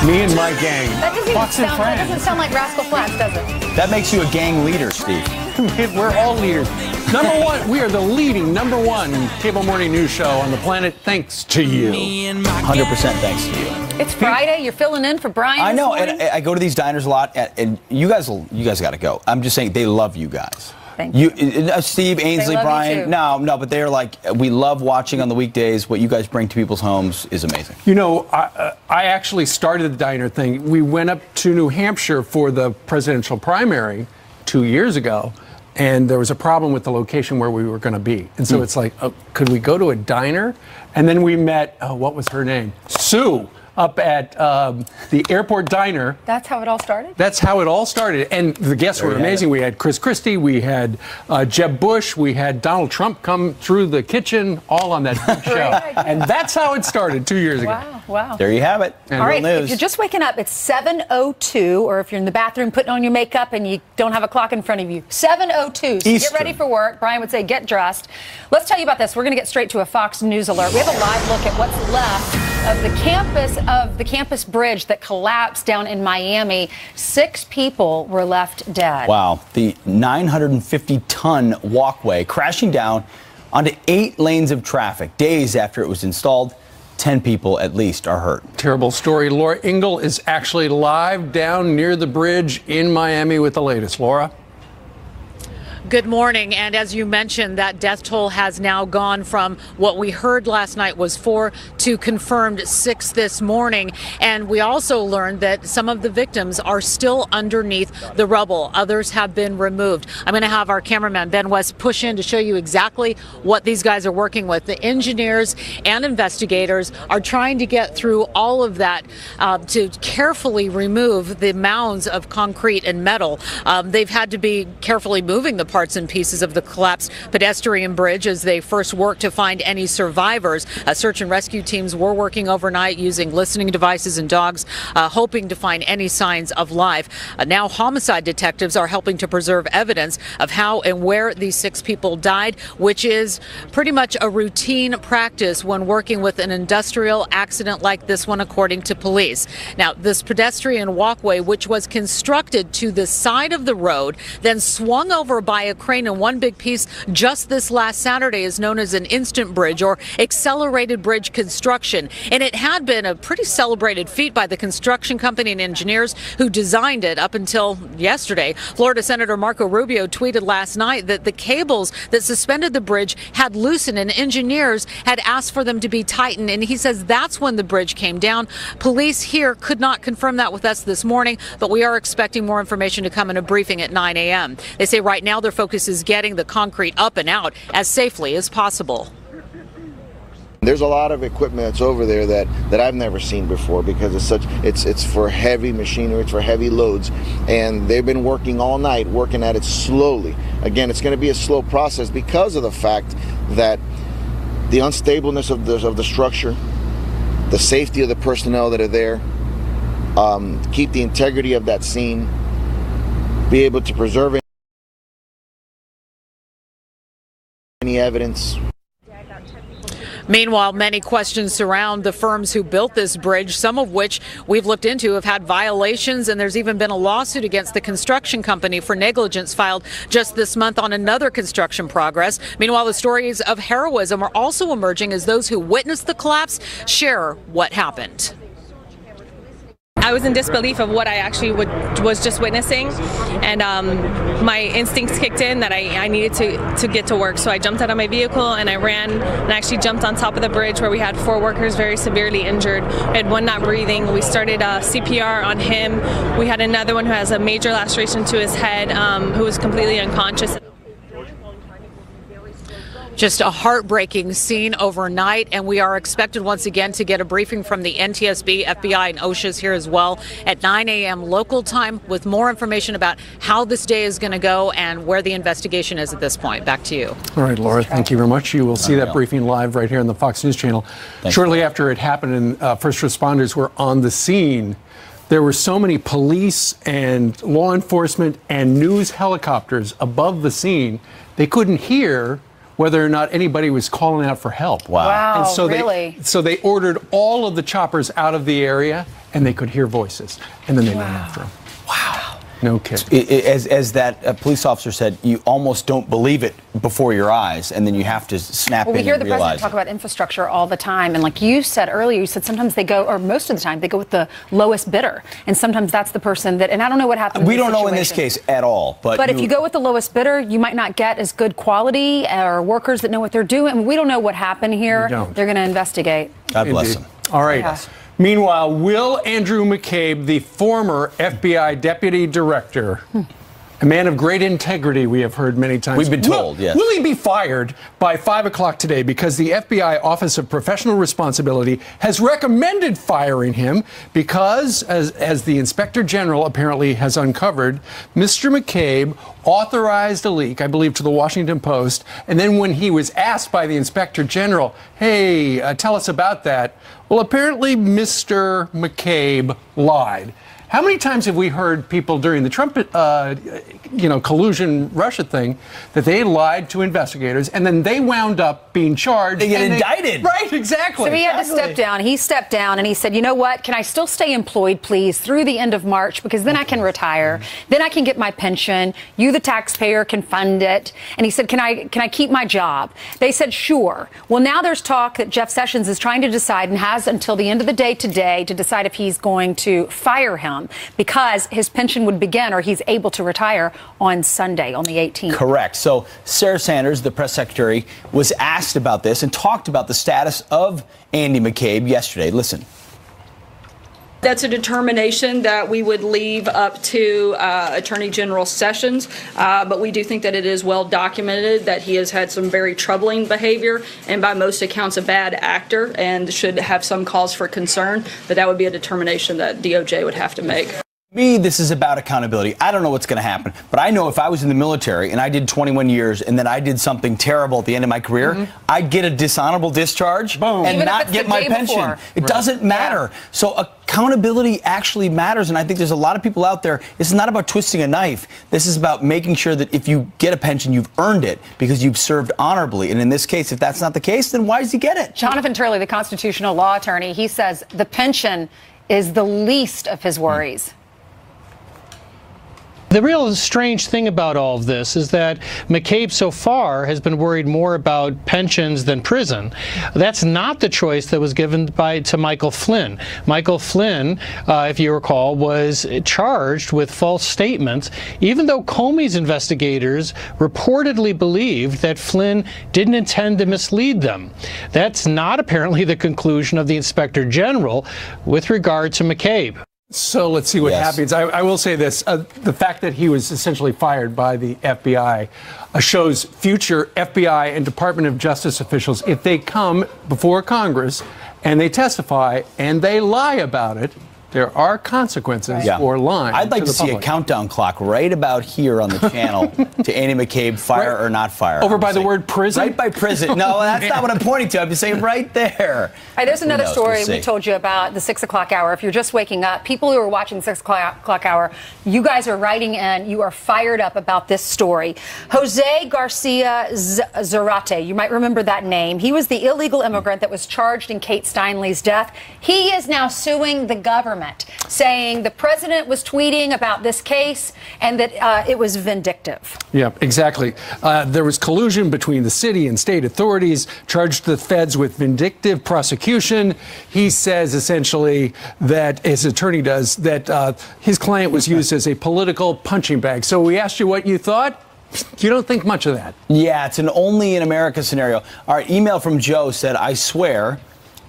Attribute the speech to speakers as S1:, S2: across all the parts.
S1: Me and my gang.
S2: That doesn't sound like Rascal Flatts, does it?
S3: That makes you a gang leader, Steve.
S1: We're all leaders. Number one, we are the leading number one cable morning news show on the planet, thanks to you.
S3: 100% thanks to you.
S2: It's Friday. You're filling in for Brian.
S3: I know, and I go to these diners a lot, and you guys got to go. I'm just saying, they love you guys.
S2: Thank you.
S3: Steve, Ainsley, Brian. No, but they're like, we love watching on the weekdays. What you guys bring to people's homes is amazing.
S1: You know, I actually started the diner thing. We went up to New Hampshire for the presidential primary 2 years ago, and there was a problem with the location where we were going to be. And so it's like, could we go to a diner? And then we met, what was her name? Sue, up at the airport diner.
S2: That's how it all started?
S1: That's how it all started. And the guests were amazing. We had Chris Christie, we had Jeb Bush, we had Donald Trump come through the kitchen, all on that big show. And that's how it started 2 years ago.
S2: Wow.
S3: There you have it.
S2: All right, if you're just waking up, it's 7:02, or if you're in the bathroom putting on your makeup and you don't have a clock in front of you, 7:02. So get ready for work. Brian would say get dressed. Let's tell you about this. We're going to get straight to a Fox News alert. We have a live look at what's left of the campus bridge that collapsed down in Miami. 6 people were left dead.
S3: Wow. The 950-ton walkway crashing down onto 8 lanes of traffic days after it was installed. 10 people at least are hurt.
S1: Terrible story. Laura Ingle is actually live down near the bridge in Miami with the latest. Laura?
S4: Good morning. And as you mentioned, that death toll has now gone from what we heard last night was 4 to confirmed 6 this morning. And we also learned that some of the victims are still underneath the rubble. Others have been removed. I'm going to have our cameraman, Ben West, push in to show you exactly what these guys are working with. The engineers and investigators are trying to get through all of that to carefully remove the mounds of concrete and metal. They've had to be carefully moving the parts and pieces of the collapsed pedestrian bridge as they first work to find any survivors. Search and rescue teams were working overnight using listening devices and dogs, hoping to find any signs of life. Now homicide detectives are helping to preserve evidence of how and where these 6 people died, which is pretty much a routine practice when working with an industrial accident like this one, according to police. Now, this pedestrian walkway, which was constructed to the side of the road, then swung over by a crane in one big piece just this last Saturday, is known as an instant bridge or accelerated bridge construction. And it had been a pretty celebrated feat by the construction company and engineers who designed it up until yesterday. Florida Senator Marco Rubio tweeted last night that the cables that suspended the bridge had loosened and engineers had asked for them to be tightened. And he says that's when the bridge came down. Police here could not confirm that with us this morning, but we are expecting more information to come in a briefing at 9 a.m. They say right now their focus is getting the concrete up and out as safely as possible.
S5: There's a lot of equipment that's over there that I've never seen before because it's for heavy machinery, it's for heavy loads, and they've been working all night, working at it slowly. Again, it's going to be a slow process because of the fact that the unstableness of the structure, the safety of the personnel that are there, keep the integrity of that scene, be able to preserve any evidence.
S4: Meanwhile, many questions surround the firms who built this bridge, some of which we've looked into have had violations, and there's even been a lawsuit against the construction company for negligence filed just this month on another construction progress. Meanwhile, the stories of heroism are also emerging as those who witnessed the collapse share what happened.
S6: I was in disbelief of what I actually was just witnessing, and my instincts kicked in that I needed to get to work. So I jumped out of my vehicle and I ran and actually jumped on top of the bridge where we had 4 workers very severely injured. We had one not breathing. We started CPR on him. We had another one who has a major laceration to his head, who was completely unconscious.
S4: Just a heartbreaking scene overnight, and we are expected once again to get a briefing from the NTSB, FBI, and OSHA's here as well at 9 a.m. local time with more information about how this day is going to go and where the investigation is at this point. Back to you.
S1: All right, Laura, thank you very much. You will see that briefing live right here on the Fox News channel. Shortly after it happened and first responders were on the scene, there were so many police and law enforcement and news helicopters above the scene, they couldn't hear whether or not anybody was calling out for help.
S3: Wow.
S2: Wow,
S1: and so
S2: really?
S1: So they ordered all of the choppers out of the area, and they could hear voices. And then they went after him.
S3: Wow.
S1: No kidding.
S3: As that police officer said, you almost don't believe it before your eyes, and then you have to snap in and realize.
S2: We hear the president talk about infrastructure all the time, and like you said earlier, you said sometimes they go, or most of the time, they go with the lowest bidder, and sometimes that's the person that, and I don't know what happened.
S3: We don't know in this case at all. But
S2: if you go with the lowest bidder, you might not get as good quality or workers that know what they're doing. I mean, we don't know what happened here. They're going to investigate.
S3: God bless them.
S1: All right. Yeah. Meanwhile, will Andrew McCabe, the former FBI deputy director, a man of great integrity, we have heard many times.
S3: We've been told, yes.
S1: Will he be fired by 5 o'clock today because the FBI Office of Professional Responsibility has recommended firing him because, as the Inspector General apparently has uncovered, Mr. McCabe authorized a leak, I believe, to the Washington Post, and then when he was asked by the Inspector General, hey, tell us about that, well, apparently Mr. McCabe lied. How many times have we heard people during the Trump, collusion Russia thing that they lied to investigators and then they wound up being charged?
S3: They get indicted.
S1: Right, exactly.
S2: So he had to step down. He stepped down and he said, you know what? Can I still stay employed, please, through the end of March? Because then I can retire. Then I can get my pension. You, the taxpayer, can fund it. And he said, can I keep my job? They said, sure. Well, now there's talk that Jeff Sessions is trying to decide and has until the end of the day today to decide if he's going to fire him, because his pension would begin, or he's able to retire on Sunday, on the 18th.
S3: Correct. So Sarah Sanders, the press secretary, was asked about this and talked about the status of Andy McCabe yesterday. Listen.
S7: That's a determination that we would leave up to Attorney General Sessions, but we do think that it is well documented that he has had some very troubling behavior and by most accounts a bad actor and should have some cause for concern, but that would be a determination that DOJ would have to make.
S3: Me, this is about accountability. I don't know what's going to happen, but I know if I was in the military and I did 21 years and then I did something terrible at the end of my career, I'd get a dishonorable discharge and
S2: even
S3: not get my pension. It doesn't matter. So accountability actually matters, and I think there's a lot of people out there. This is not about twisting a knife. This is about making sure that if you get a pension, you've earned it because you've served honorably. And in this case, if that's not the case, then why does he get it?
S2: Jonathan Turley, the constitutional law attorney, he says the pension is the least of his worries.
S8: The real strange thing about all of this is that McCabe so far has been worried more about pensions than prison. That's not the choice that was given to Michael Flynn. Michael Flynn, if you recall, was charged with false statements, even though Comey's investigators reportedly believed that Flynn didn't intend to mislead them. That's not apparently the conclusion of the Inspector General with regard to McCabe.
S1: So let's see what happens. I will say this. The fact that he was essentially fired by the FBI shows future FBI and Department of Justice officials, if they come before Congress and they testify and they lie about it, there are consequences for lying.
S3: I'd like to see
S1: public.
S3: a countdown clock right about here on the channel to Andy McCabe, fire or not fire.
S1: Over by the word prison?
S3: Right by prison. No, that's not what I'm pointing to. I'm just saying right there.
S2: Hey, there's another story we told you about, the 6 o'clock hour. If you're just waking up, people who are watching the 6 o'clock hour, you guys are writing in. You are fired up about this story. Jose Garcia Zarate, you might remember that name. He was the illegal immigrant that was charged in Kate Steinle's death. He is now suing the government, saying the president was tweeting about this case and that it was vindictive.
S1: Yeah, exactly. There was collusion between the city and state authorities, charged the feds with vindictive prosecution. He says essentially that, his attorney does, that his client was used as a political punching bag. So we asked you what you thought. You don't think much of that.
S3: Yeah, it's an only in America scenario. All right, email from Joe said, I swear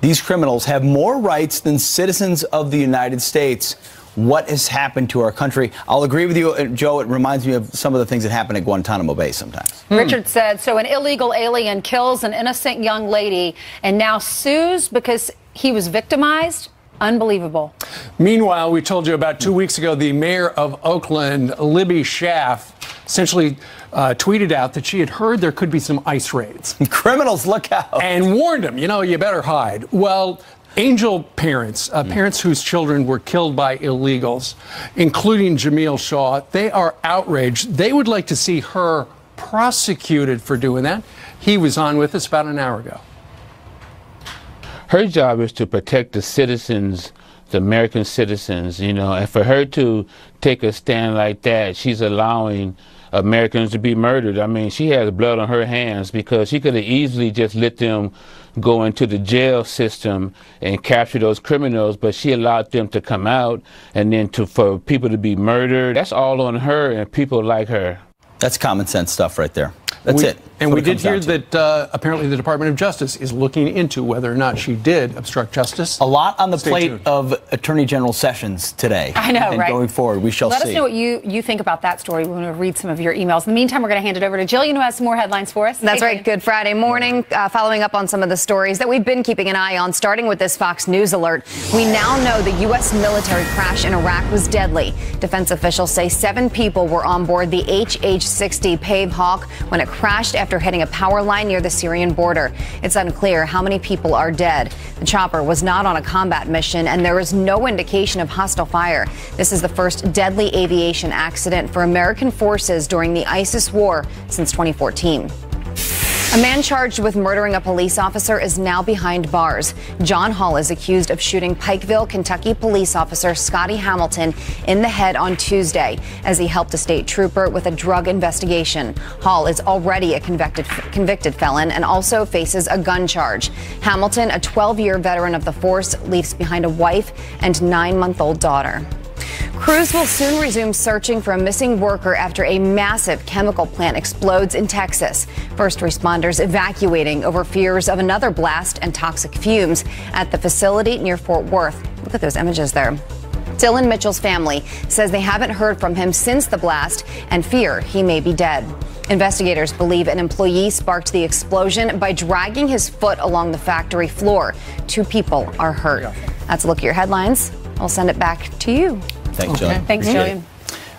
S3: these criminals have more rights than citizens of the United States. What has happened to our country? I'll agree with you, Joe. It reminds me of some of the things that happen at Guantanamo Bay sometimes.
S2: Richard said, so an illegal alien kills an innocent young lady and now sues because he was victimized? Unbelievable.
S1: Meanwhile, we told you about 2 weeks ago, the mayor of Oakland, Libby Schaaf, essentially tweeted out that she had heard there could be some ICE raids.
S3: Criminals, look out.
S1: And warned them, you better hide. Well, Angel parents, parents whose children were killed by illegals, including Jameel Shaw, they are outraged. They would like to see her prosecuted for doing that. He was on with us about an hour ago.
S9: Her job is to protect the citizens the American citizens, and for her to take a stand like that, she's allowing Americans to be murdered. I mean, she has blood on her hands because she could have easily just let them go into the jail system and capture those criminals, but she allowed them to come out and then for people to be murdered. That's all on her and people like her.
S3: That's common sense stuff right there. That's it.
S1: And we did hear that apparently the Department of Justice is looking into whether or not she did obstruct justice.
S3: A lot on the plate of Attorney General Sessions today.
S2: I know,
S3: and
S2: right?
S3: Going forward, we shall see.
S2: Let us know what you think about that story. We're going to read some of your emails. In the meantime, we're going to hand it over to Jillian, who has some more headlines for us.
S10: That's right. Good Friday morning. Following up on some of the stories that we've been keeping an eye on, starting with this Fox News alert. We now know the U.S. military crash in Iraq was deadly. Defense officials say 7 people were on board the HH-60 Pave Hawk when it crashed after hitting a power line near the Syrian border. It's unclear how many people are dead. The chopper was not on a combat mission, and there is no indication of hostile fire. This is the first deadly aviation accident for American forces during the ISIS war since 2014. A man charged with murdering a police officer is now behind bars. John Hall is accused of shooting Pikeville, Kentucky police officer Scotty Hamilton in the head on Tuesday as he helped a state trooper with a drug investigation. Hall is already a convicted felon and also faces a gun charge. Hamilton, a 12-year veteran of the force, leaves behind a wife and 9-month-old daughter. Crews will soon resume searching for a missing worker after a massive chemical plant explodes in Texas. First responders evacuating over fears of another blast and toxic fumes at the facility near Fort Worth. Look at those images there. Dylan Mitchell's family says they haven't heard from him since the blast and fear he may be dead. Investigators believe an employee sparked the explosion by dragging his foot along the factory floor. 2 people are hurt. That's a look at your headlines. I'll send it back to you.
S3: Thanks, Jillian.
S2: Thanks, Jillian.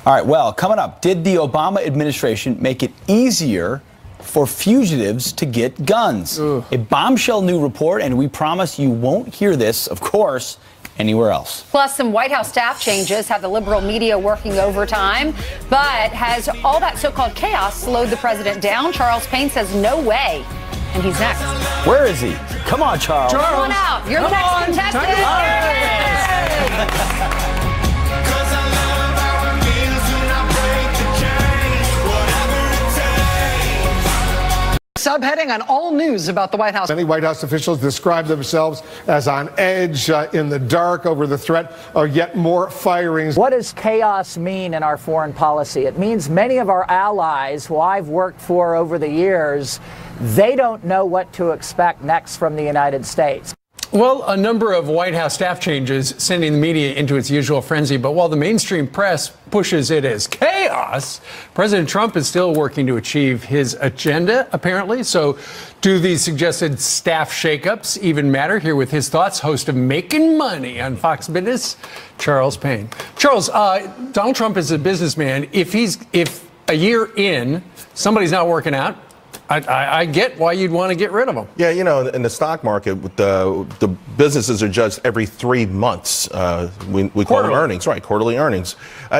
S3: All right, well, coming up, did the Obama administration make it easier for fugitives to get guns? A bombshell new report, and we promise you won't hear this, of course, anywhere else.
S2: Plus, some White House staff changes have the liberal media working overtime. But has all that so-called chaos slowed the president down? Charles Payne says no way. And he's next.
S3: Where is he? Come on, Charles.
S2: Come on out. You're the next contestant.
S11: Subheading on all news about the White House.
S12: Many White House officials describe themselves as on edge, in the dark over the threat of yet more firings.
S11: What does chaos mean in our foreign policy? It means many of our allies who I've worked for over the years, they don't know what to expect next from the United States.
S1: Well, a number of White House staff changes sending the media into its usual frenzy. But while the mainstream press pushes it as chaos, President Trump is still working to achieve his agenda, apparently. So do these suggested staff shakeups even matter? Here with his thoughts, host of Making Money on Fox Business, Charles Payne. Charles, Donald Trump is a businessman. If a year in, somebody's not working out, I get why you'd want to get rid of them.
S13: Yeah, in the stock market, the businesses are judged every 3 months. We call them earnings, right? Quarterly earnings.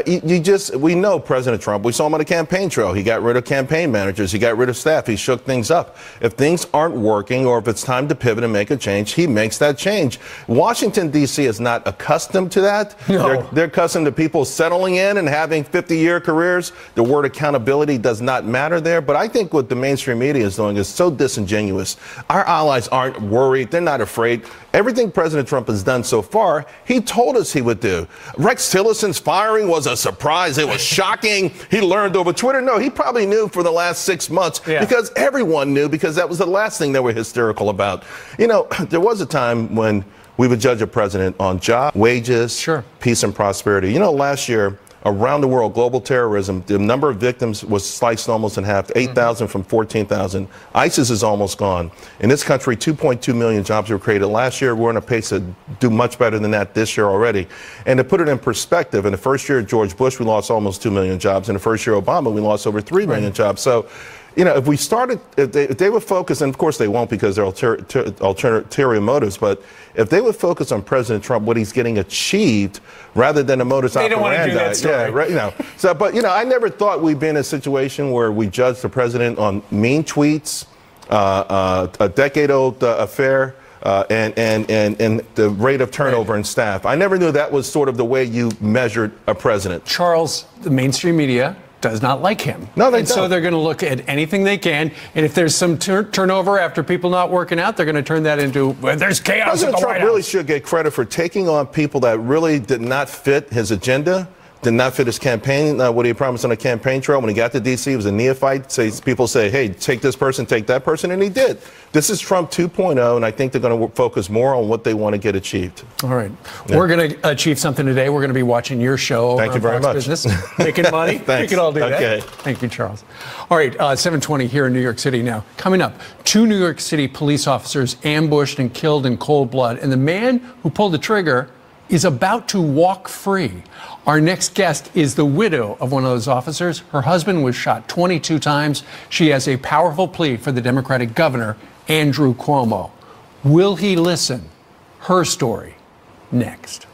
S13: We know President Trump. We saw him on the campaign trail. He got rid of campaign managers. He got rid of staff. He shook things up. If things aren't working, or if it's time to pivot and make a change, he makes that change. Washington, D.C. is not accustomed to that. No. They're accustomed to people settling in and having 50-year careers. The word accountability does not matter there. But I think what the mainstream media is doing is so disingenuous. Our allies aren't worried. They're not afraid. Everything President Trump has done so far, he told us he would do. Rex Tillerson's firing was a surprise. It was shocking. He learned over Twitter. No, he probably knew for the last 6 months because everyone knew, because that was the last thing they were hysterical about. There was a time when we would judge a president on job, wages, peace and prosperity. Last year, around the world, global terrorism, the number of victims was sliced almost in half, 8,000 from 14,000. ISIS is almost gone. In this country, 2.2 million jobs were created. Last year, we're on a pace to do much better than that this year already. And to put it in perspective, in the first year of George Bush, we lost almost 2 million jobs. In the first year of Obama, we lost over 3 million jobs. So, if they would focus, and of course they won't because they're ulterior motives, but if they would focus on President Trump, what he's getting achieved, rather than a modus operandi. They don't want to do that story. Yeah, right. I never thought we'd be in a situation where we judge the president on mean tweets, a decade-old affair and the rate of turnover in staff. I never knew that was sort of the way you measured a president.
S1: Charles, the mainstream media does not like him.
S13: No, they
S1: don't.
S13: don't.
S1: So they're going to look at anything they can, and if there's some turnover after people not working out, they're going to turn that into, well, there's chaos
S13: President
S1: at the
S13: Trump
S1: White
S13: really
S1: House.
S13: should get credit for taking on people that really did not fit his agenda, did not fit his campaign, what he promised on a campaign trail. When he got to D.C., he was a neophyte. People say, hey, take this person, take that person, and he did. This is Trump 2.0, and I think they're going to focus more on what they want to get achieved.
S1: All right.
S13: Yeah.
S1: We're going to achieve something today. We're going to be watching your show
S13: Thank
S1: on
S13: you very
S1: Fox
S13: much.
S1: Business, making money.
S13: Thanks.
S1: We can all do
S13: Okay.
S1: that. Thank you, Charles. All right, 7:20 here in New York City now. Coming up, 2 New York City police officers ambushed and killed in cold blood, and the man who pulled the trigger is about to walk free. Our next guest is the widow of one of those officers. Her husband was shot 22 times. She has a powerful plea for the Democratic governor, Andrew Cuomo. Will he listen? Her story next.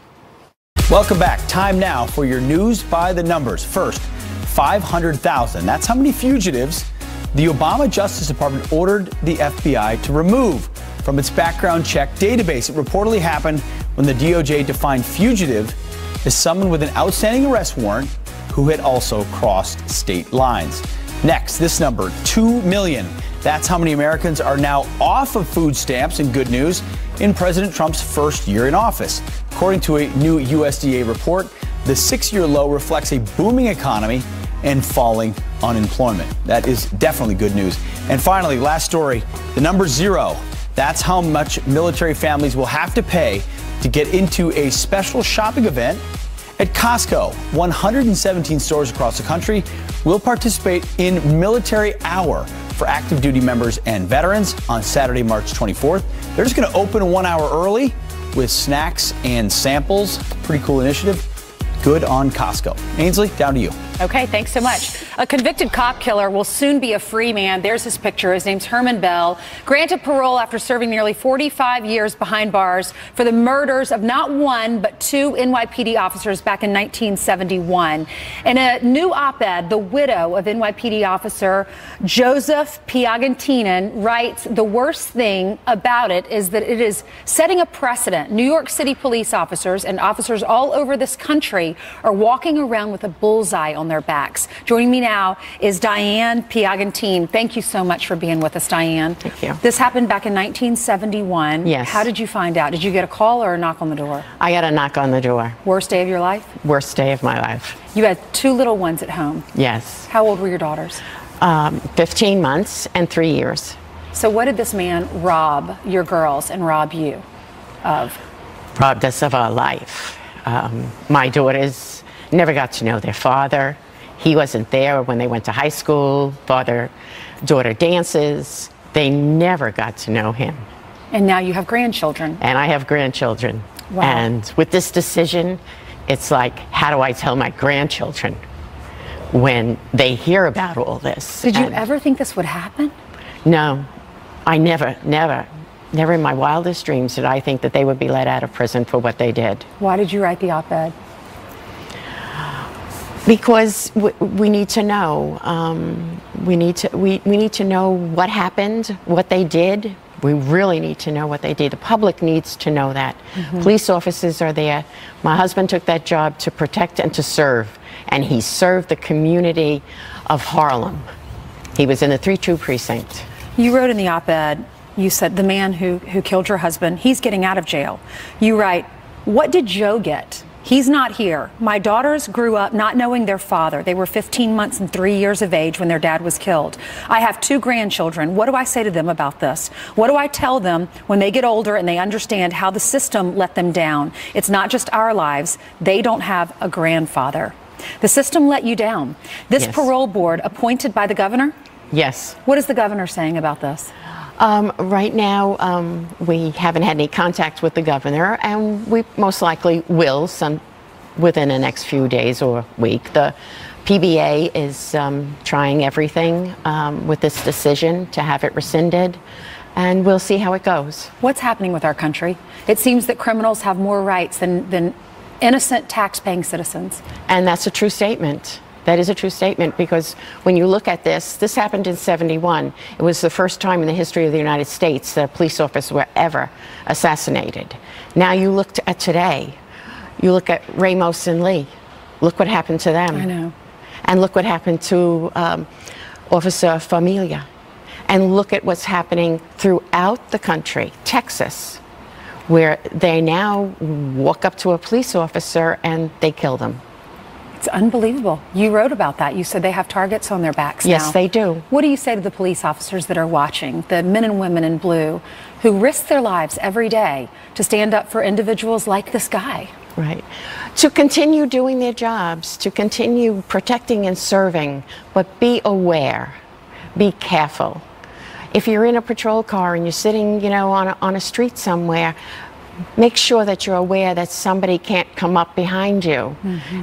S3: Welcome back. Time now for your news by the numbers. First, 500,000. That's how many fugitives the Obama Justice Department ordered the FBI to remove from its background check database. It reportedly happened when the DOJ defined fugitive as someone with an outstanding arrest warrant who had also crossed state lines. Next, this number, 2 million. That's how many Americans are now off of food stamps, and good news, in President Trump's first year in office. According to a new USDA report, the 6-year low reflects a booming economy and falling unemployment. That is definitely good news. And finally, last story, the number 0. That's how much military families will have to pay to get into a special shopping event at Costco. 117 stores across the country will participate in Military Hour for active duty members and veterans on Saturday, March 24th. They're just going to open 1 hour early with snacks and samples. Pretty cool initiative. Good on Costco. Ainsley, down to you.
S2: Okay, thanks so much. A convicted cop killer will soon be a free man. There's his picture. His name's Herman Bell. Granted parole after serving nearly 45 years behind bars for the murders of not 1, but 2 NYPD officers back in 1971. In a new op-ed, the widow of NYPD officer Joseph Piagentinen writes, the worst thing about it is that it is setting a precedent. New York City police officers and officers all over this country are walking around with a bullseye on their backs. Joining me now is Diane Piagentine. Thank you so much for being with us, Diane.
S14: Thank you.
S2: This happened back in 1971.
S14: Yes.
S2: How did you find out? Did you get a call or a knock on the door?
S14: I got a knock on the door.
S2: Worst day of your life?
S14: Worst day of my life.
S2: You had 2 little ones at home.
S14: Yes.
S2: How old were your daughters?
S14: 15 months and 3 years.
S2: So what did this man rob your girls and rob you of?
S14: Robbed us of our life. My daughters never got to know their father. He wasn't there when they went to high school. Father-daughter dances. They never got to know him.
S2: And now you have grandchildren.
S14: And I have grandchildren.
S2: Wow.
S14: And with this decision, it's like, how do I tell my grandchildren when they hear about all this?
S2: Did you ever think this would happen?
S14: No, I never in my wildest dreams did I think that they would be let out of prison for what they did.
S2: Why did you write the op-ed?
S14: Because we need to know. We need to know what happened, what they did. We really need to know what they did. The public needs to know that.
S2: Mm-hmm.
S14: Police officers are there. My husband took that job to protect and to serve, and he served the community of Harlem. He was in the 3-2 precinct.
S2: You wrote in the op-ed, you said the man who killed your husband, he's getting out of jail. You write, what did Joe get? He's not here. My daughters grew up not knowing their father. They were 15 months and 3 years of age when their dad was killed. I have 2 grandchildren. What do I say to them about this? What do I tell them when they get older and they understand how the system let them down? It's not just our lives. They don't have a grandfather. The system let you down. This parole board appointed by the governor?
S14: Yes.
S2: What is the governor saying about this?
S14: Right now, we haven't had any contact with the governor, and we most likely will within the next few days or week. The PBA is trying everything with this decision to have it rescinded, and we'll see how it goes.
S2: What's happening with our country? It seems that criminals have more rights than innocent tax-paying citizens.
S14: And that's a true statement. That is a true statement, because when you look at this happened in '71. It was the first time in the history of the United States that a police officer were ever assassinated. Now you look at today, you look at Ramos and Lee. Look what happened to them.
S2: I know.
S14: And look what happened to Officer Familia. And look at what's happening throughout the country, Texas, where they now walk up to a police officer and they kill them.
S2: It's unbelievable. You wrote about that. You said they have targets on their backs now.
S14: Yes, they do.
S2: What do you say to the police officers that are watching, the men and women in blue, who risk their lives every day to stand up for individuals like this guy?
S14: Right. To continue doing their jobs, to continue protecting and serving, but be aware, be careful. If you're in a patrol car and you're sitting, on a street somewhere, make sure that you're aware that somebody can't come up behind you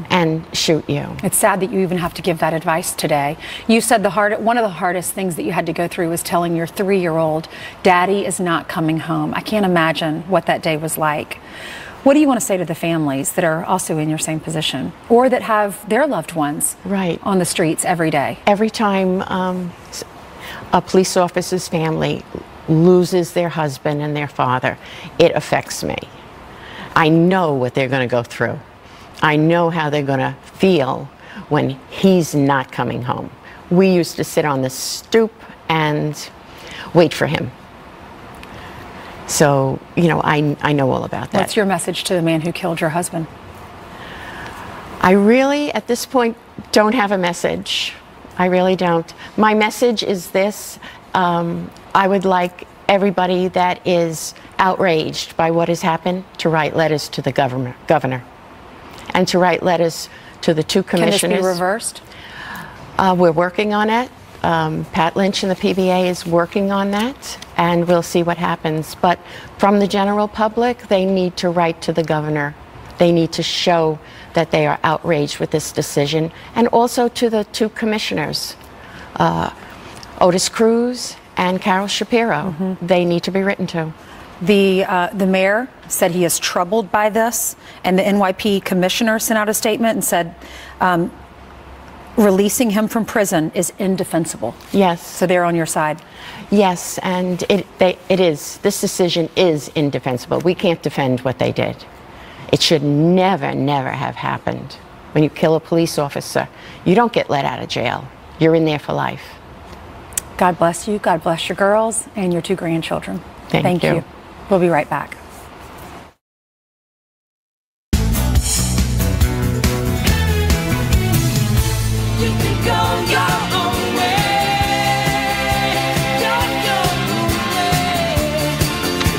S14: and shoot you.
S2: It's sad that you even have to give that advice today. You said one of the hardest things that you had to go through was telling your 3-year-old, Daddy is not coming home. I can't imagine what that day was like. What do you want to say to the families that are also in your same position, or that have their loved ones on the streets every day?
S14: Every time a police officer's family loses their husband and their father, it affects me. I know what they're going to go through. I know how they're going to feel when he's not coming home. We used to sit on the stoop and wait for him. So, I know all about that.
S2: What's your message to the man who killed your husband?
S14: I really, at this point, don't have a message. I really don't. My message is this. I would like everybody that is outraged by what has happened to write letters to the governor, and to write letters to the 2 commissioners.
S2: Can this be reversed?
S14: We're working on it. Pat Lynch and the PBA is working on that, and we'll see what happens. But from the general public, they need to write to the governor. They need to show that they are outraged with this decision, and also to the 2 commissioners, Otis Cruz and Carol Shapiro. They need to be written to.
S2: The mayor said he is troubled by this, and the NYP commissioner sent out a statement and said releasing him from prison is indefensible.
S14: Yes.
S2: So they're on your side.
S14: Yes, and it is. This decision is indefensible. We can't defend what they did. It should never, never have happened. When you kill a police officer, you don't get let out of jail. You're in there for life.
S2: God bless you. God bless your girls and your 2 grandchildren.
S14: Thank you.
S2: We'll be right back.
S15: You can go your own way. Your own way.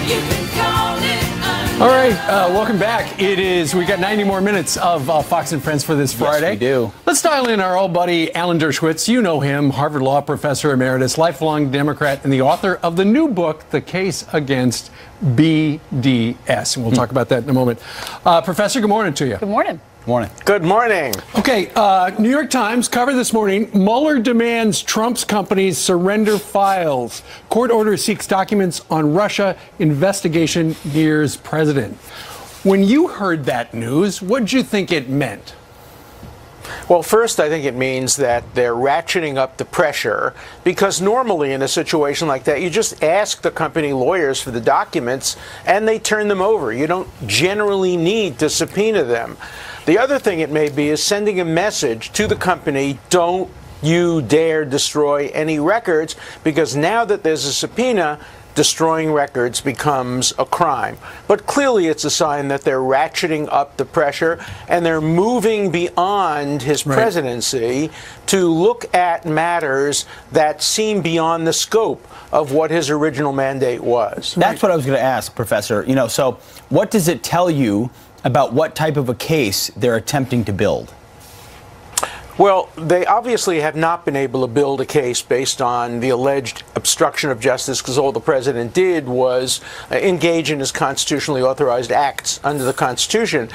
S15: You can call it
S1: All right, welcome back. We got 90 more minutes of Fox and Friends for this Friday.
S3: Yes, we do.
S1: Let's dial in our old buddy, Alan Dershowitz. You know him, Harvard Law professor emeritus, lifelong Democrat, and the author of the new book, The Case Against BDS. And we'll talk about that in a moment. Professor, good morning to you.
S2: Good morning.
S3: Morning.
S16: Good morning.
S1: Okay, New York Times covered this morning, Mueller demands Trump's companies surrender files. Court order seeks documents on Russia. Investigation nears president. When you heard that news, what did you think it meant?
S16: Well, first, I think it means that they're ratcheting up the pressure, because normally in a situation like that, you just ask the company lawyers for the documents and they turn them over. You don't generally need to subpoena them. The other thing it may be is sending a message to the company, don't you dare destroy any records, because now that there's a subpoena, destroying records becomes a crime. But clearly it's a sign that they're ratcheting up the pressure and they're moving beyond his presidency to look at matters that seem beyond the scope of what his original mandate was.
S3: That's what I was going to ask, Professor. So what does it tell you about what type of a case they're attempting to build?
S16: Well, they obviously have not been able to build a case based on the alleged obstruction of justice, because all the president did was engage in his constitutionally authorized acts under the Constitution.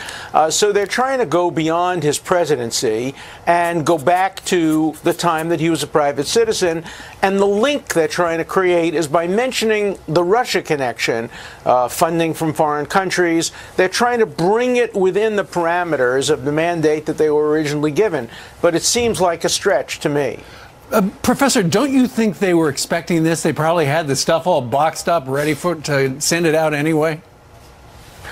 S16: So they're trying to go beyond his presidency and go back to the time that he was a private citizen And the link they're trying to create is by mentioning the Russia connection, funding from foreign countries. They're trying to bring it within the parameters of the mandate that they were originally given. But it seems like a stretch to me.
S1: Professor, don't you think they were expecting this? They probably had the stuff all boxed up, ready to send it out anyway?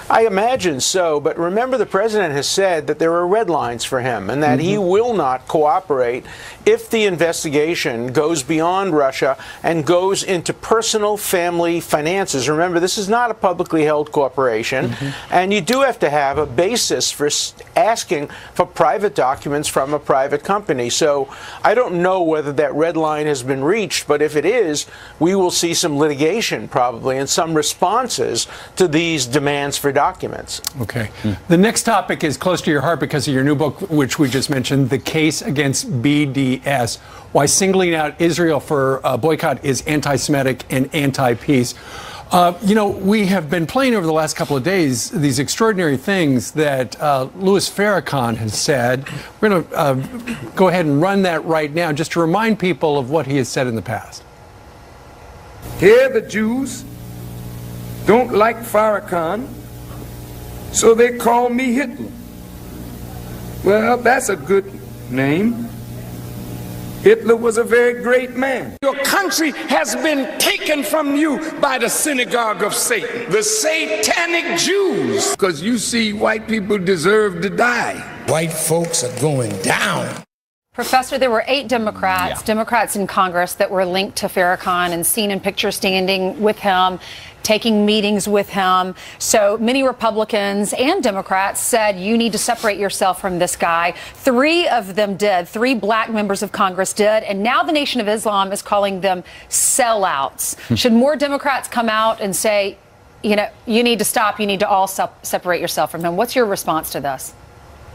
S16: I imagine so, but remember the president has said that there are red lines for him and that he will not cooperate if the investigation goes beyond Russia and goes into personal family finances. Remember, this is not a publicly held corporation, and you do have to have a basis for asking for private documents from a private company. So I don't know whether that red line has been reached, but if it is, we will see some litigation probably and some responses to these demands for documents.
S1: Okay. The next topic is close to your heart because of your new book, which we just mentioned, The Case Against BDS, Why Singling Out Israel for Boycott is Anti-Semitic and Anti-Peace. You know, we have been playing over the last couple of days these extraordinary things that Louis Farrakhan has said. We're going to go ahead and run that right now just to remind people of what he has said in the past.
S17: Here the Jews don't like Farrakhan, so they call me Hitler. Well, that's a good name. Hitler was a very great man. Your country has been taken from you by the synagogue of Satan, the satanic Jews. Because you see, white people deserve to die. White folks are going down.
S2: Professor, there were 8 Democrats in Congress that were linked to Farrakhan and seen in picture standing with him, taking meetings with him. So many Republicans and Democrats said you need to separate yourself from this guy. 3 of them did. 3 black members of Congress did. And now the Nation of Islam is calling them sellouts. Should more Democrats come out and say, you know, you need to stop, you need to all separate yourself from him? What's your response to this?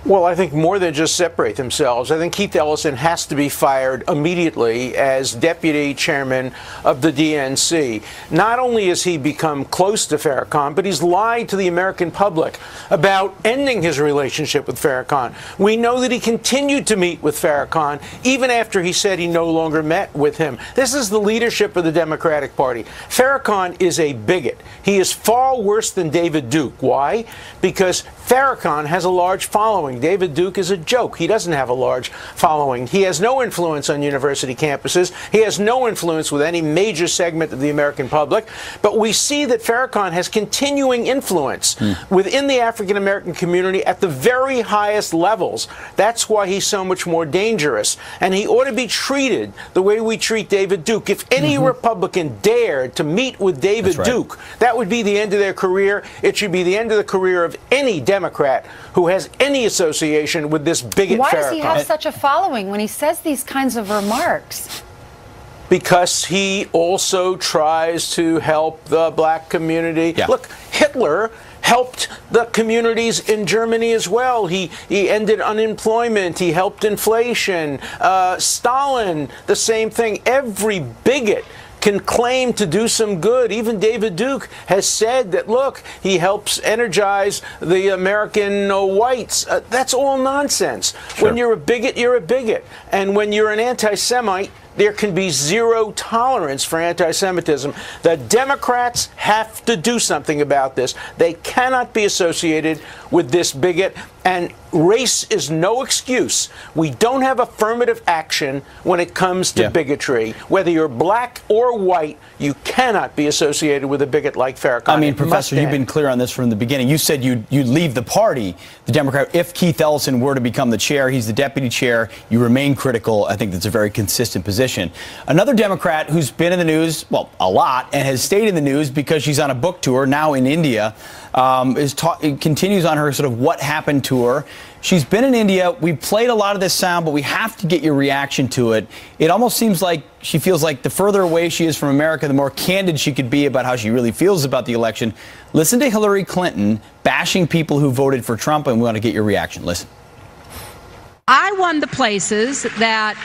S16: Well, I think more than just separate themselves. I think Keith Ellison has to be fired immediately as deputy chairman of the DNC. Not only has he become close to Farrakhan, but he's lied to the American public about ending his relationship with Farrakhan. We know that he continued to meet with Farrakhan even after he said he no longer met with him. This is the leadership of the Democratic Party. Farrakhan is a bigot. He is far worse than David Duke. Why? Because Farrakhan has a large following. David Duke is a joke. He doesn't have a large following. He has no influence on university campuses. He has no influence with any major segment of the American public. But we see that Farrakhan has continuing influence within the African American community at the very highest levels. That's why he's so much more dangerous. And he ought to be treated the way we treat David Duke. If any Republican dared to meet with David Duke, that would be the end of their career. It should be the end of the career of any Democrat who has any association with this bigot Farrakhan.
S2: Why does he have such a following when he says these kinds of remarks?
S16: Because he also tries to help the black community. Look, Hitler helped the communities in Germany as well. He ended unemployment. He helped inflation. Stalin, the same thing. Every bigot can claim to do some good. Even David Duke has said that, look, he helps energize the American whites. That's all nonsense. When you're a bigot, you're a bigot. And when you're an anti-Semite, there can be zero tolerance for anti-Semitism. The Democrats have to do something about this. They cannot be associated with this bigot. And race is no excuse. We don't have affirmative action when it comes to bigotry. Whether you're black or white, you cannot be associated with a bigot like Farrakhan.
S3: I mean, Professor, you've been clear on this from the beginning. You said you'd leave the party, the Democrat, if Keith Ellison were to become the chair. He's the deputy chair. You remain critical. I think that's a very consistent position. Another Democrat who's been in the news, well, a lot, and has stayed in the news because she's on a book tour now in India, continues on her sort of what happened to her. She's been in India. We played a lot of this sound, but we have to get your reaction to it. It almost seems like she feels like the further away she is from America, the more candid she could be about how she really feels about the election. Listen to Hillary Clinton bashing people who voted for Trump, and we want to get your reaction. Listen.
S18: I won the places that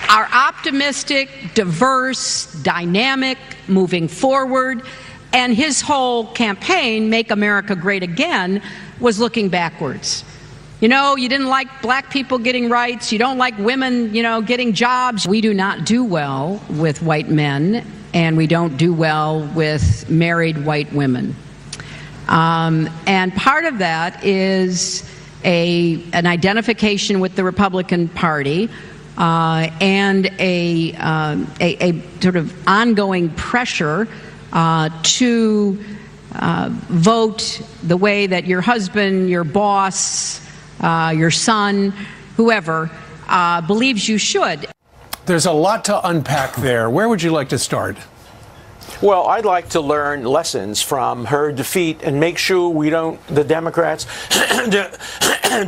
S18: are optimistic, diverse, dynamic, moving forward. And his whole campaign, Make America Great Again, was looking backwards. You know, you didn't like black people getting rights. You don't like women, getting jobs. We do not do well with white men, and we don't do well with married white women. And part of that is an identification with the Republican Party and a sort of ongoing pressure to vote the way that your husband, your boss, your son, whoever, believes you should.
S1: There's a lot to unpack there. Where would you like to start?
S16: Well, I'd like to learn lessons from her defeat and make sure the Democrats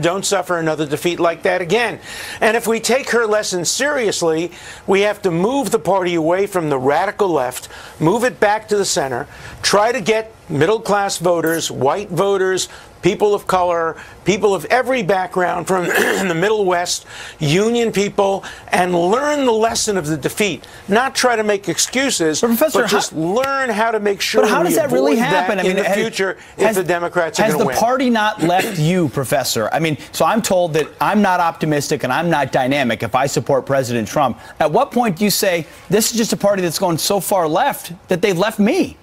S16: don't suffer another defeat like that again. And if we take her lessons seriously, we have to move the party away from the radical left, move it back to the center, try to get middle-class voters, white voters, people of color, people of every background from the Middle West, union people, and learn the lesson of the defeat. Not try to make excuses, but just learn how to make sure
S3: but how does that really happen?
S16: In the future if the Democrats are going to win.
S3: Has the party not left you, Professor? I mean, so I'm told that I'm not optimistic and I'm not dynamic if I support President Trump. At what point do you say, this is just a party that's going so far left that they've left me?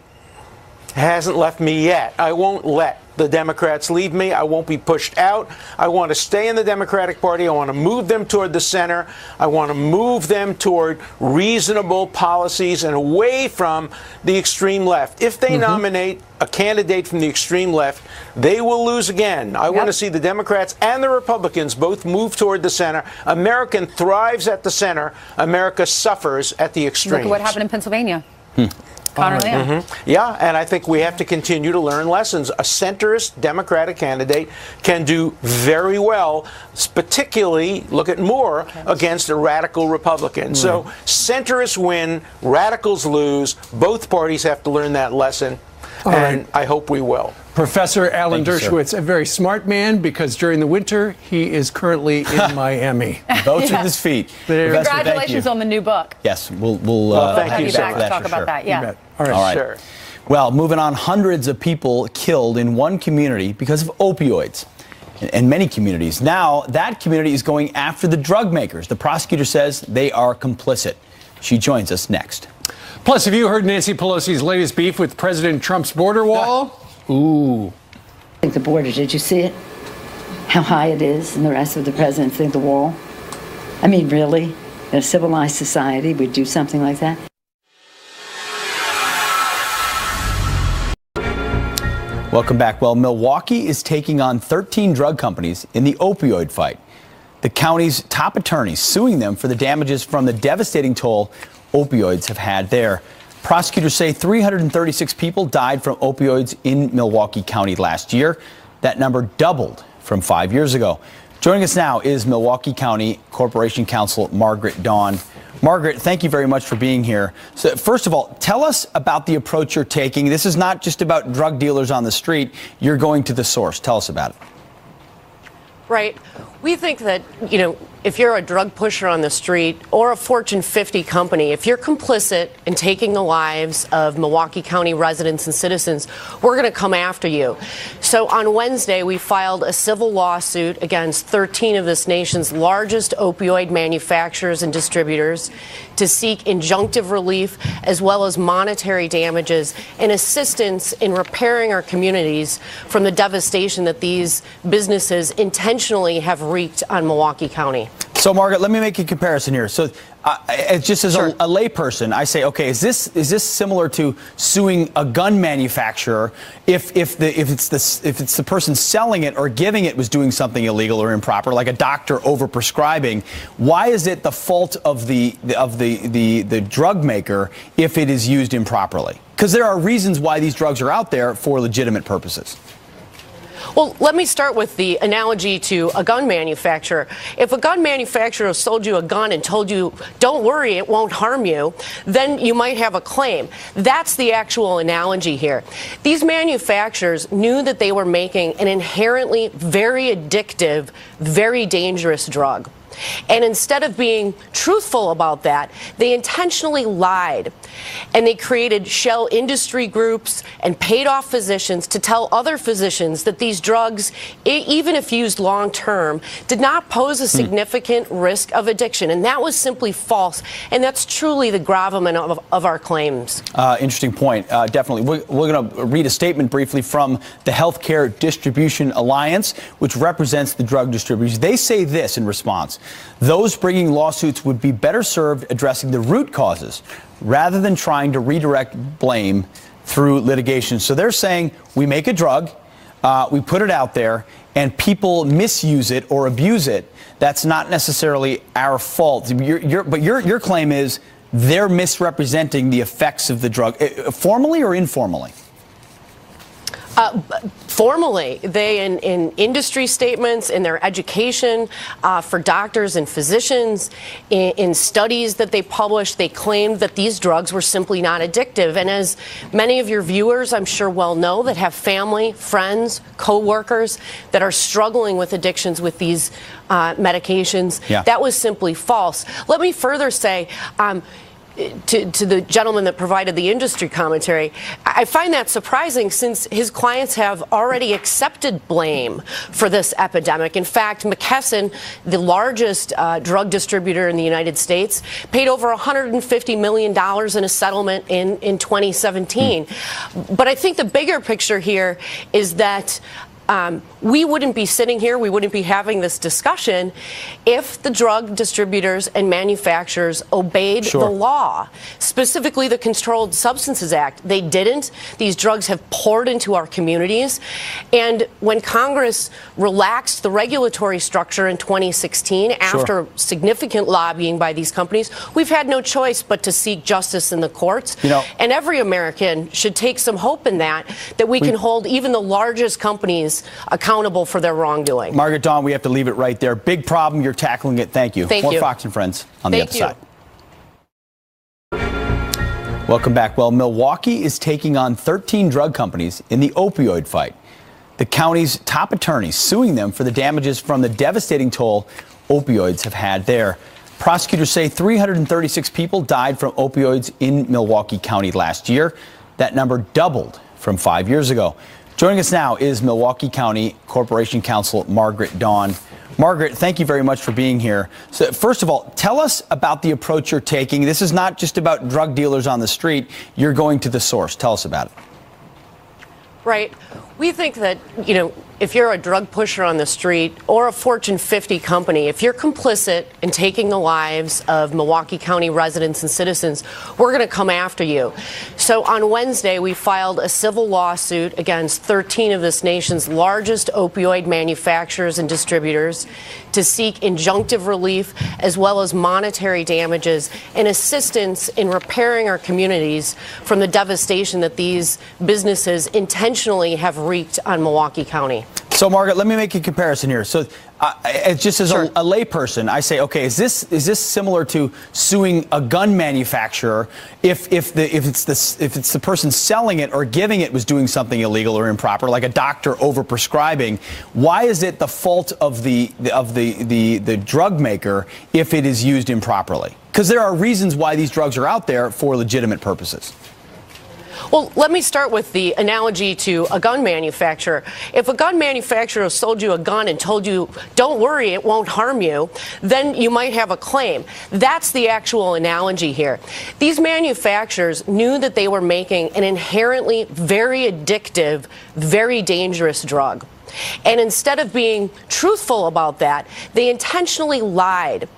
S16: Hasn't left me yet. I won't let the Democrats leave me. I won't be pushed out. I want to stay in the Democratic Party. I want to move them toward the center. I want to move them toward reasonable policies and away from the extreme left. If they nominate a candidate from the extreme left, they will lose again. I want to see the Democrats and the Republicans both move toward the center. America thrives at the center. America suffers at the extremes.
S2: Look at what happened in Pennsylvania.
S16: Yeah, and I think we have to continue to learn lessons. A centrist Democratic candidate can do very well, particularly, look at Moore, against a radical Republican. So centrists win, radicals lose. Both parties have to learn that lesson, and I hope we will.
S1: Professor Alan Dershowitz, a very smart man, because during the winter, he is currently in Miami.
S3: Votes with his feet.
S2: Congratulations on the new book.
S3: Yes, we'll
S2: thank you back to talk about that. Yeah.
S1: All right.
S16: Sure.
S3: Well, moving on, hundreds of people killed in one community because of opioids. In many communities. Now, that community is going after the drug makers. The prosecutor says they are complicit. She joins us next.
S1: Plus, have you heard Nancy Pelosi's latest beef with President Trump's border wall? Ooh.
S19: I think the border, did you see it? How high it is and the rest of the president think the wall? I mean, really? In a civilized society would do something like that?
S3: Welcome back. Well, Milwaukee is taking on 13 drug companies in the opioid fight. The county's top attorneys suing them for the damages from the devastating toll opioids have had there. Prosecutors say 336 people died from opioids in Milwaukee County last year. That number doubled from 5 years ago. Joining us now is Milwaukee County Corporation Counsel Margaret Dawn. Margaret, thank you very much for being here. So first of all, tell us about the approach you're taking. This is not just about drug dealers on the street. You're going to the source. Tell us about it.
S14: Right. We think that, if you're a drug pusher on the street or a Fortune 50 company, if you're complicit in taking the lives of Milwaukee County residents and citizens, we're going to come after you. So on Wednesday, we filed a civil lawsuit against 13 of this nation's largest opioid manufacturers and distributors to seek injunctive relief as well as monetary damages and assistance in repairing our communities from the devastation that these businesses intentionally have wreaked on Milwaukee County.
S3: So, Margaret, let me make a comparison here. So, just as a layperson, I say, okay, is this similar to suing a gun manufacturer if it's the person selling it or giving it was doing something illegal or improper, like a doctor overprescribing? Why is it the fault of the drug maker if it is used improperly? Because there are reasons why these drugs are out there for legitimate purposes.
S14: Well, let me start with the analogy to a gun manufacturer. If a gun manufacturer sold you a gun and told you, don't worry, it won't harm you, then you might have a claim. That's the actual analogy here. These manufacturers knew that they were making an inherently very addictive, very dangerous drug.
S20: And instead of being truthful about that, they intentionally lied. And they created shell industry groups and paid off physicians to tell other physicians that these drugs, even if used long term, did not pose a significant risk of addiction. And that was simply false. And that's truly the gravamen of our claims.
S3: Interesting point. Definitely. We're going to read a statement briefly from the Healthcare Distribution Alliance, which represents the drug distributors. They say this in response: those bringing lawsuits would be better served addressing the root causes rather than trying to redirect blame through litigation. So they're saying we make a drug, we put it out there, and people misuse it or abuse it. That's not necessarily our fault. But your claim is they're misrepresenting the effects of the drug, formally or informally?
S20: Formally, they in industry statements, in their education for doctors and physicians, in studies that they published, they claimed that these drugs were simply not addictive. And as many of your viewers, I'm sure well know, that have family, friends, co-workers that are struggling with addictions with these medications, that was simply false. Let me further say, to the gentleman that provided the industry commentary, I find that surprising since his clients have already accepted blame for this epidemic. In fact, McKesson, the largest drug distributor in the United States, paid over $150 million in a settlement in 2017. But I think the bigger picture here is that we wouldn't be sitting here, we wouldn't be having this discussion if the drug distributors and manufacturers obeyed the law, specifically the Controlled Substances Act. They didn't. These drugs have poured into our communities. And when Congress relaxed the regulatory structure in 2016 after significant lobbying by these companies, we've had no choice but to seek justice in the courts. And every American should take some hope in that we can hold even the largest companies accountable for their wrongdoing.
S3: Margaret Dawn, we have to leave it right there. Big problem. You're tackling it. Thank you.
S20: Thank
S3: More
S20: you.
S3: Fox and Friends on the other side. Welcome back. Well, Milwaukee is taking on 13 drug companies in the opioid fight. The county's top attorneys suing them for the damages from the devastating toll opioids have had there. Prosecutors say 336 people died from opioids in Milwaukee County last year. That number doubled from 5 years ago. Joining us now is Milwaukee County Corporation Counsel Margaret Dawn. Margaret, thank you very much for being here. So first of all, tell us about the approach you're taking. This is not just about drug dealers on the street. You're going to the source. Tell us about it.
S20: Right. We think that, if you're a drug pusher on the street or a Fortune 50 company, if you're complicit in taking the lives of Milwaukee County residents and citizens, we're going to come after you. So on Wednesday, we filed a civil lawsuit against 13 of this nation's largest opioid manufacturers and distributors to seek injunctive relief as well as monetary damages and assistance in repairing our communities from the devastation that these businesses intentionally have wreaked on Milwaukee County.
S3: So, Margaret, let me make a comparison here. So, just as a layperson, I say, okay, is this similar to suing a gun manufacturer if it's the person selling it or giving it was doing something illegal or improper, like a doctor overprescribing? Why is it the fault of the drug maker if it is used improperly? Because there are reasons why these drugs are out there for legitimate purposes.
S20: Well, let me start with the analogy to a gun manufacturer. If a gun manufacturer sold you a gun and told you, don't worry, it won't harm you, then you might have a claim. That's the actual analogy here. These manufacturers knew that they were making an inherently very addictive, very dangerous drug. And instead of being truthful about that, they intentionally lied.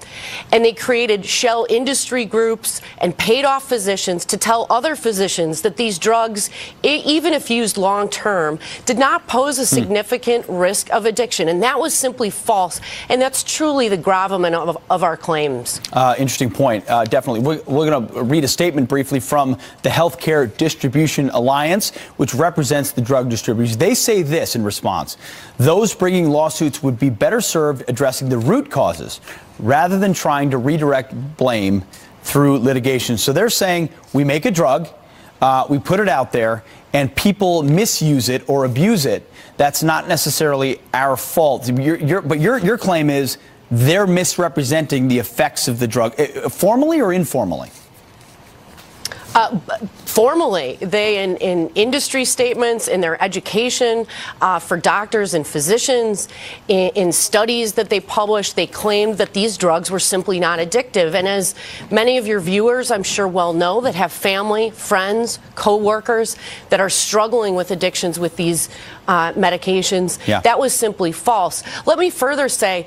S20: And they created shell industry groups and paid off physicians to tell other physicians that these drugs, even if used long term, did not pose a significant risk of addiction. And that was simply false. And that's truly the gravamen of our claims.
S3: Interesting point. Definitely. We're going to read a statement briefly from the Healthcare Distribution Alliance, which represents the drug distributors. They say this in response: those bringing lawsuits would be better served addressing the root causes rather than trying to redirect blame through litigation. So they're saying we make a drug, we put it out there, and people misuse it or abuse it. That's not necessarily our fault. But your claim is they're misrepresenting the effects of the drug, formally or informally?
S20: Formally, they in industry statements, in their education for doctors and physicians, in studies that they published, they claimed that these drugs were simply not addictive. And as many of your viewers, I'm sure well know, that have family, friends, co-workers that are struggling with addictions with these medications, that was simply false. Let me further say,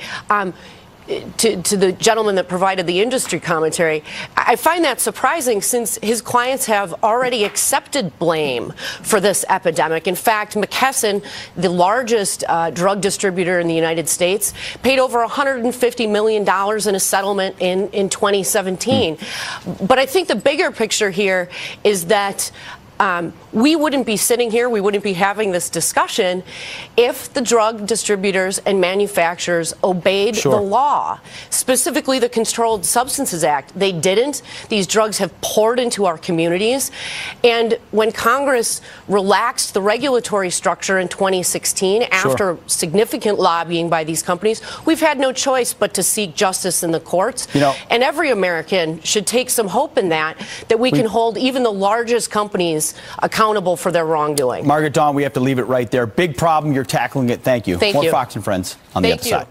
S20: to the gentleman that provided the industry commentary, I find that surprising since his clients have already accepted blame for this epidemic. In fact, McKesson, the largest drug distributor in the United States, paid over $150 million in a settlement in 2017. But I think the bigger picture here is that we wouldn't be sitting here, we wouldn't be having this discussion if the drug distributors and manufacturers obeyed the law, specifically the Controlled Substances Act. They didn't. These drugs have poured into our communities. And when Congress relaxed the regulatory structure in 2016 after significant lobbying by these companies, we've had no choice but to seek justice in the courts. And every American should take some hope in that we can hold even the largest companies accountable for their wrongdoing.
S3: Margaret Dawn, we have to leave it right there. Big problem. You're tackling it. Thank you.
S20: Thank
S3: More
S20: you.
S3: Fox and Friends on the other side.